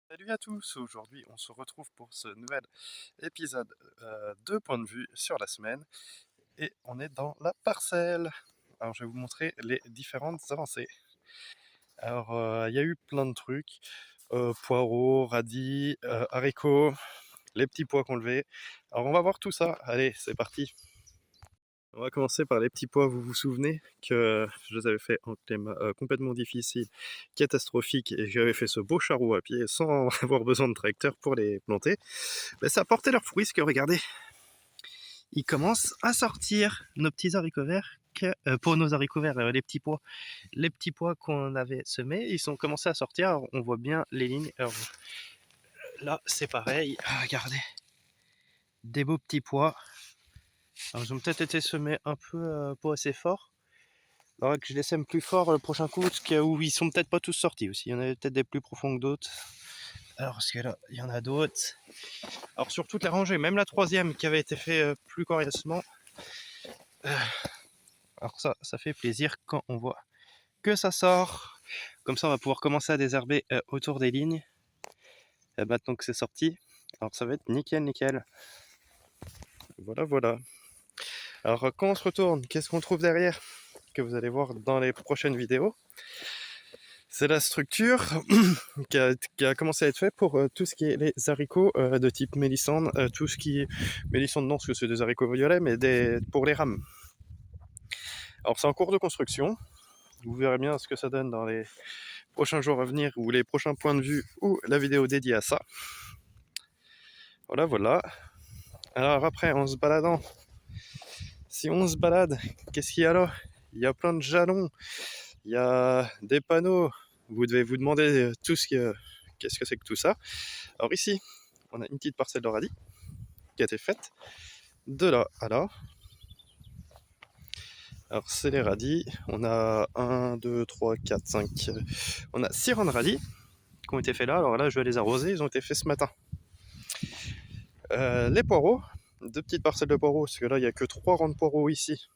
Salut à tous, aujourd'hui on se retrouve pour ce nouvel épisode de Point de vue sur la semaine et on est dans la parcelle. Alors je vais vous montrer les différentes avancées. Alors il y a eu plein de trucs, poireaux, radis, haricots, les petits pois qu'on levait. Alors on va voir tout ça, allez c'est parti. On va commencer par les petits pois, vous vous souvenez que je les avais fait en climat complètement difficile, catastrophique, et j'avais fait ce beau charrou à pied sans avoir besoin de tracteur pour les planter. Ben, ça a porté leurs fruits, parce que regardez, ils commencent à sortir nos petits haricots verts, pour nos haricots verts, les petits pois qu'on avait semés, ils sont commencés à sortir, alors, on voit bien les lignes. Alors, là c'est pareil, regardez, des beaux petits pois. Alors, ils ont peut-être été semés un peu pas assez fort. Alors que je les sème plus fort le prochain coup, parce où ils sont peut-être pas tous sortis aussi. Il y en a peut-être des plus profonds que d'autres. Alors parce que là, il y en a d'autres. Alors sur toute la rangée, même la troisième qui avait été fait plus correctement. Alors ça fait plaisir quand on voit que ça sort. Comme ça, on va pouvoir commencer à désherber autour des lignes. Maintenant que c'est sorti, alors ça va être nickel, nickel. Voilà, voilà. Alors quand on se retourne, qu'est-ce qu'on trouve derrière? Que vous allez voir dans les prochaines vidéos. C'est la structure qui a commencé à être faite pour tout ce qui est les haricots de type mélissande, tout ce qui est mélissande non, parce que c'est des haricots violets, mais pour les rames. Alors c'est en cours de construction, vous verrez bien ce que ça donne dans les prochains jours à venir, ou les prochains points de vue, ou la vidéo dédiée à ça. Voilà, voilà. Alors après, en se baladant, si on se balade, qu'est-ce qu'il y a là? Il y a plein de jalons, il y a des panneaux, vous devez vous demander tout ce que qu'est-ce que c'est que tout ça. Alors ici, on a une petite parcelle de radis qui a été faite de là à là. Alors c'est les radis, on a 1, 2, 3, 4, 5, on a 6 rangs de radis qui ont été faits là. Alors là je vais les arroser, ils ont été faits ce matin. Les poireaux, deux petites parcelles de poireaux, parce que là il n'y a que 3 rangs de poireaux ici.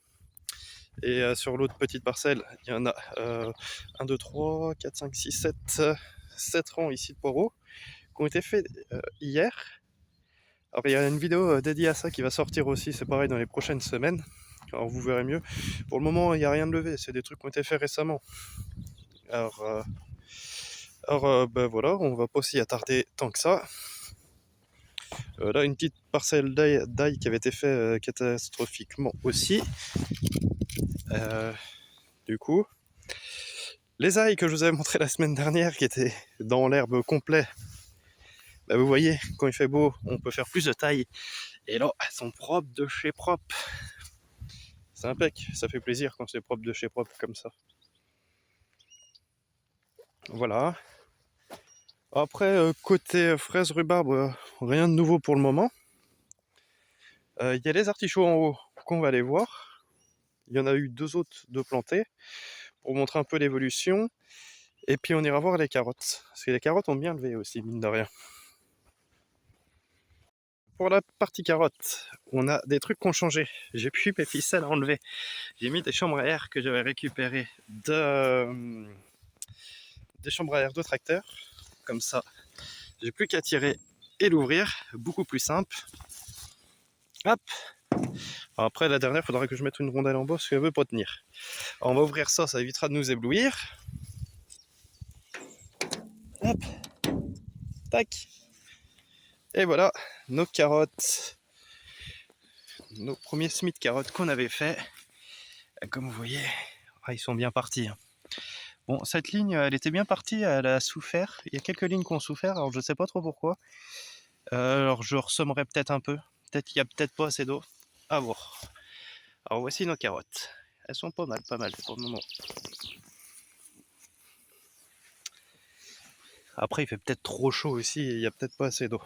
Et sur l'autre petite parcelle, il y en a 1, 2, 3, 4, 5, 6, 7 rangs ici de poireaux qui ont été faits hier. Alors il y a une vidéo dédiée à ça qui va sortir aussi, c'est pareil dans les prochaines semaines. Alors vous verrez mieux. Pour le moment, il n'y a rien de levé, c'est des trucs qui ont été faits récemment. Alors, ben voilà, on va pas s'y attarder tant que ça. Là, une petite parcelle d'ail qui avait été fait catastrophiquement aussi. Du coup, les ails que je vous avais montré la semaine dernière, qui étaient dans l'herbe complet, ben vous voyez, quand il fait beau, on peut faire plus de taille. Et là, elles sont propres de chez propre. C'est impec, ça fait plaisir quand c'est propre de chez propre comme ça. Voilà. Après, côté fraise rhubarbe, rien de nouveau pour le moment. Il y a les artichauts en haut qu'on va aller voir. Il y en a eu 2 autres de plantés pour montrer un peu l'évolution. Et puis on ira voir les carottes. Parce que les carottes ont bien levé aussi, mine de rien. Pour la partie carottes, on a des trucs qui ont changé. J'ai plus mes ficelles à enlever. J'ai mis des chambres à air que j'avais récupérées des chambres à air de tracteur. Comme ça, j'ai plus qu'à tirer et l'ouvrir. Beaucoup plus simple. Hop. Alors après, la dernière, il faudra que je mette une rondelle en bas parce qu'elle veut pas tenir. Alors on va ouvrir ça, ça évitera de nous éblouir. Hop. Tac. Et voilà, nos carottes. Nos premiers semis de carottes qu'on avait fait. Comme vous voyez, ils sont bien partis. Bon, cette ligne, elle était bien partie, elle a souffert. Il y a quelques lignes qui ont souffert, alors je sais pas trop pourquoi. Alors je ressemerai peut-être un peu. Peut-être qu'il y a peut-être pas assez d'eau. À voir. Alors voici nos carottes. Elles sont pas mal pour le moment. Après, il fait peut-être trop chaud aussi et il n'y a peut-être pas assez d'eau.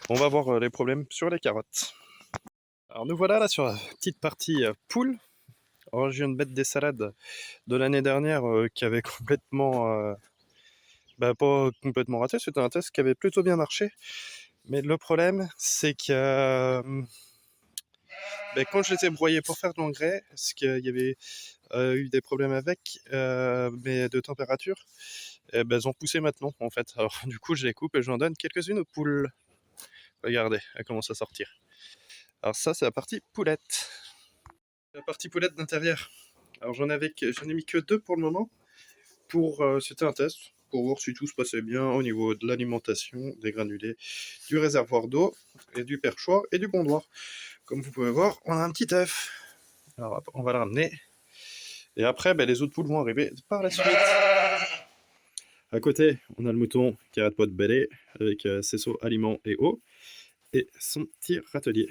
On va voir les problèmes sur les carottes. Alors nous voilà là sur la petite partie poule. Alors je viens de mettre des salades de l'année dernière qui avaient complètement... pas complètement raté, c'était un test qui avait plutôt bien marché. Mais le problème, c'est que quand je les ai broyés pour faire de l'engrais, parce qu'il y avait a eu des problèmes avec, mais de température, et ben, elles ont poussé maintenant en fait. Alors du coup je les coupe et j'en donne quelques-unes aux poules. Regardez, elles commencent à sortir. Alors ça c'est la partie poulette. La partie poulette d'intérieur. Alors j'en ai mis que 2 pour le moment. C'était un test pour voir si tout se passait bien au niveau de l'alimentation, des granulés, du réservoir d'eau, et du perchoir et du pondoir. Comme vous pouvez voir, on a un petit œuf. Alors on va le ramener. Et après, ben, les autres poules vont arriver par la suite. À côté, on a le mouton qui arrête pas de bêler avec ses seaux aliments et eau et son petit râtelier.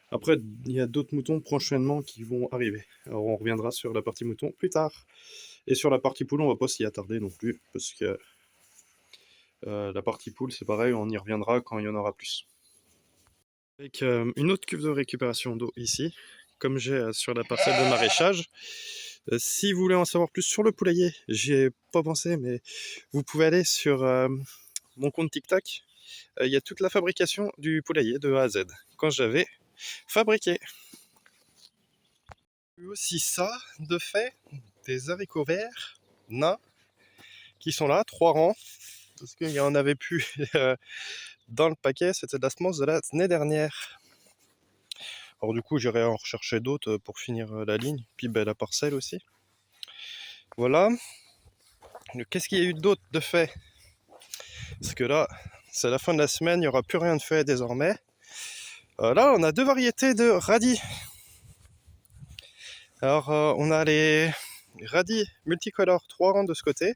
Après, il y a d'autres moutons prochainement qui vont arriver. Alors on reviendra sur la partie mouton plus tard. Et sur la partie poule, on va pas s'y attarder non plus, parce que la partie poule, c'est pareil, on y reviendra quand il y en aura plus. Avec une autre cuve de récupération d'eau ici, comme j'ai sur la parcelle de maraîchage. Si vous voulez en savoir plus sur le poulailler, j'y ai pas pensé, mais vous pouvez aller sur mon compte TikTok. Il y a toute la fabrication du poulailler de A à Z, quand j'avais fabriqué. Aussi ça, de fait, des haricots verts nains qui sont là, 3 rangs, parce qu'il y en avait plus dans le paquet, c'était de la semence de l'année dernière. Alors du coup j'irai en rechercher d'autres pour finir la ligne, puis ben, la parcelle aussi. Voilà. Qu'est-ce qu'il y a eu d'autre de fait? Parce que là, c'est la fin de la semaine, il n'y aura plus rien de fait désormais. Là, on a 2 variétés de radis. Alors, on a les radis multicolores, 3 rangs de ce côté,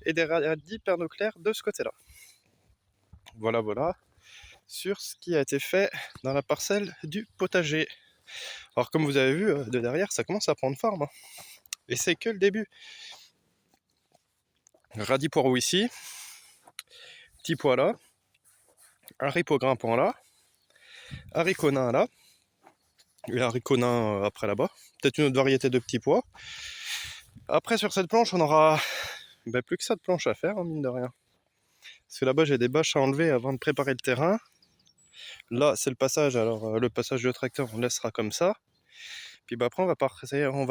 et des radis pernoclaires de ce côté-là. Voilà, voilà, sur ce qui a été fait dans la parcelle du potager. Alors, comme vous avez vu, de derrière, ça commence à prendre forme. Et c'est que le début. Radis poireau ici, petit pois là, haricot grimpant là, haricot nain là, et haricot nain après là-bas. Peut-être une autre variété de petits pois. Après, sur cette planche, on aura plus que ça de planche à faire, hein, mine de rien. Parce que là-bas, j'ai des bâches à enlever avant de préparer le terrain. Là, c'est le passage. Alors, le passage de tracteur, on laissera comme ça. Puis après, on va passer, vous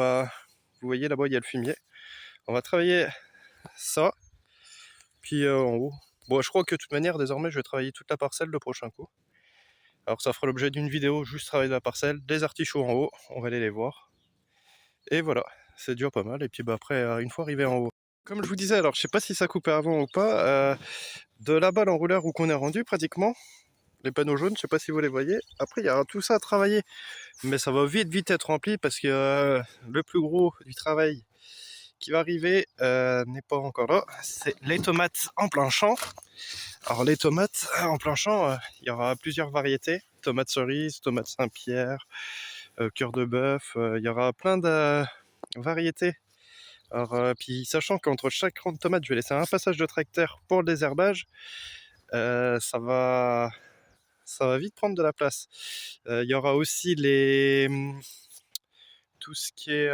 voyez là-bas, il y a le fumier. On va travailler ça. Puis en haut. Bon, je crois que de toute manière, désormais, je vais travailler toute la parcelle le prochain coup. Alors, ça fera l'objet d'une vidéo, juste travailler la parcelle, des artichauts en haut. On va aller les voir. Et voilà, c'est déjà pas mal. Et puis après, une fois arrivé en haut. Comme je vous disais, alors je sais pas si ça coupait avant ou pas, de là-bas l'enrouleur où qu'on est rendu pratiquement, les panneaux jaunes, je sais pas si vous les voyez. Après il y aura tout ça à travailler, mais ça va vite être rempli parce que le plus gros du travail qui va arriver n'est pas encore là, c'est les tomates en plein champ. Alors les tomates en plein champ, il y aura plusieurs variétés, tomates cerises, tomates Saint-Pierre, cœur de bœuf, il y aura plein de variétés. Alors, puis sachant qu'entre chaque rang de tomates, je vais laisser un passage de tracteur pour le désherbage, ça va vite prendre de la place. Il y aura aussi tout ce qui est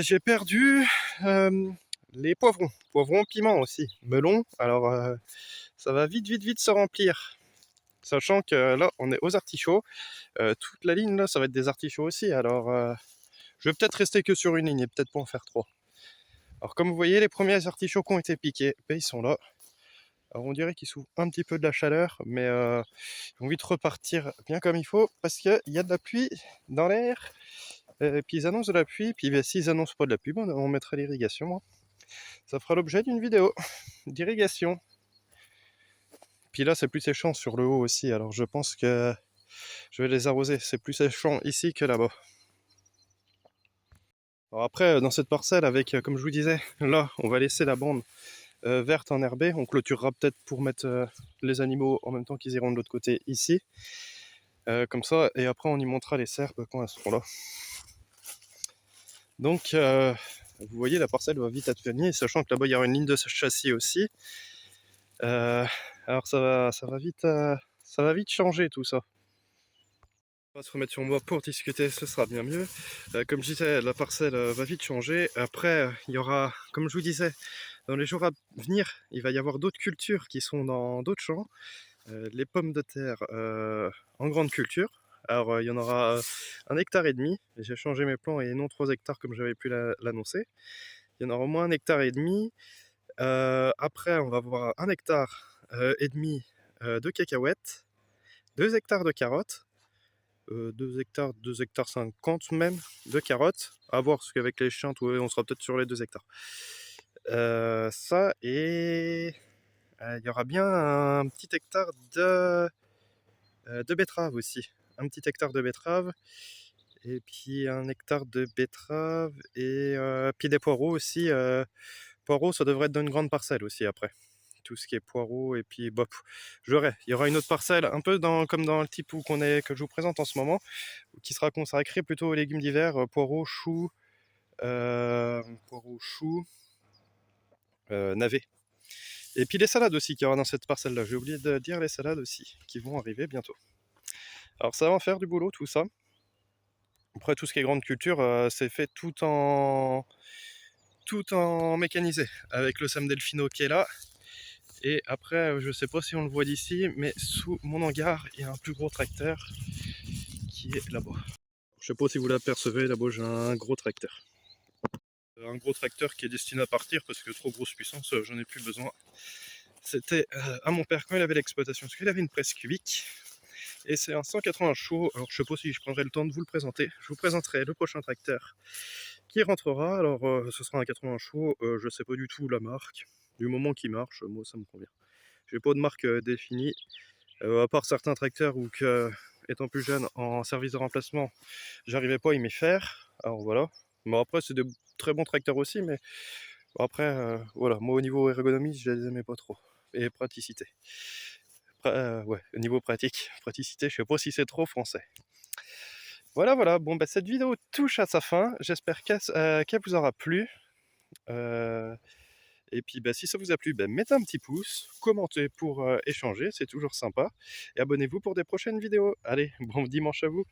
j'ai perdu les poivrons piments aussi, melon. Alors ça va vite se remplir. Sachant que là, on est aux artichauts. Toute la ligne là, ça va être des artichauts aussi. Alors je vais peut-être rester que sur une ligne et peut-être pas en faire 3. Alors comme vous voyez, les premiers artichauts qui ont été piqués, ils sont là. Alors on dirait qu'ils souffrent un petit peu de la chaleur, mais ils vont vite repartir bien comme il faut, parce qu'il y a de la pluie dans l'air. Puis ils annoncent de la pluie, puis s'ils annoncent pas de la pluie, on mettra l'irrigation. Ça fera l'objet d'une vidéo d'irrigation. Puis là c'est plus séchant sur le haut aussi, alors je pense que je vais les arroser. C'est plus séchant ici que là-bas. Alors après, dans cette parcelle, avec, comme je vous disais, là, on va laisser la bande verte enherbée. On clôturera peut-être pour mettre les animaux en même temps qu'ils iront de l'autre côté ici. Comme ça, et après on y montera les cerfs quand elles seront là. Donc, vous voyez, la parcelle va vite être finie, sachant que là-bas il y aura une ligne de châssis aussi. Alors ça va vite changer tout ça. On va se remettre sur moi pour discuter, ce sera bien mieux. Comme je disais, la parcelle va vite changer. Après, il y aura, comme je vous disais, dans les jours à venir, il va y avoir d'autres cultures qui sont dans d'autres champs. Les pommes de terre en grande culture, Alors, il y en aura 1,5 hectare. J'ai changé mes plans et non 3 hectares comme j'avais pu l'annoncer. Il y en aura au moins 1,5 hectare. Après, on va avoir 1,5 hectare de cacahuètes, 2 hectares de carottes, 2 hectares, 2 hectares 50 même de carottes. À voir, parce qu'avec les chiens, on sera peut-être sur les 2 hectares. Ça, et il y aura bien un petit hectare de betteraves aussi. Un petit hectare de betteraves, et puis 1 hectare de betteraves, et puis des poireaux aussi. Poireaux, ça devrait être dans une grande parcelle aussi après. Tout ce qui est poireaux, et puis bop, il y aura une autre parcelle, un peu comme dans le type que je vous présente en ce moment, qui sera consacrée plutôt aux légumes d'hiver, poireaux, choux, navets. Et puis les salades aussi qu'il y aura dans cette parcelle-là. J'ai oublié de dire les salades aussi, qui vont arriver bientôt. Alors ça va en faire du boulot tout ça. Après, tout ce qui est grande culture, c'est fait tout en mécanisé, avec le Sam Delfino qui est là. Et après, je sais pas si on le voit d'ici, mais sous mon hangar, il y a un plus gros tracteur qui est là-bas. Je sais pas si vous l'apercevez, là-bas j'ai un gros tracteur. Un gros tracteur qui est destiné à partir parce que trop grosse puissance, j'en ai plus besoin. C'était à mon père quand il avait l'exploitation, parce qu'il avait une presse cubique. Et c'est un 180 chevaux. Alors je sais pas si je prendrai le temps de vous le présenter. Je vous présenterai le prochain tracteur qui rentrera. Alors ce sera un 80 chevaux, je sais pas du tout la marque. Du moment qu'il marche, moi ça me convient. J'ai pas de marque définie, à part certains tracteurs où étant plus jeune en service de remplacement, j'arrivais pas à y m'y faire. Alors voilà. Mais après c'est des très bons tracteurs aussi, mais après voilà, moi au niveau ergonomie je les aimais pas trop. Et praticité. Ouais, au niveau praticité, je sais pas si c'est trop français. Voilà, voilà. Bon, bah, cette vidéo touche à sa fin. J'espère qu'elle vous aura plu. Euh, et puis, bah, si ça vous a plu, bah, mettez un petit pouce, commentez pour échanger, c'est toujours sympa. Et abonnez-vous pour des prochaines vidéos. Allez, bon dimanche à vous.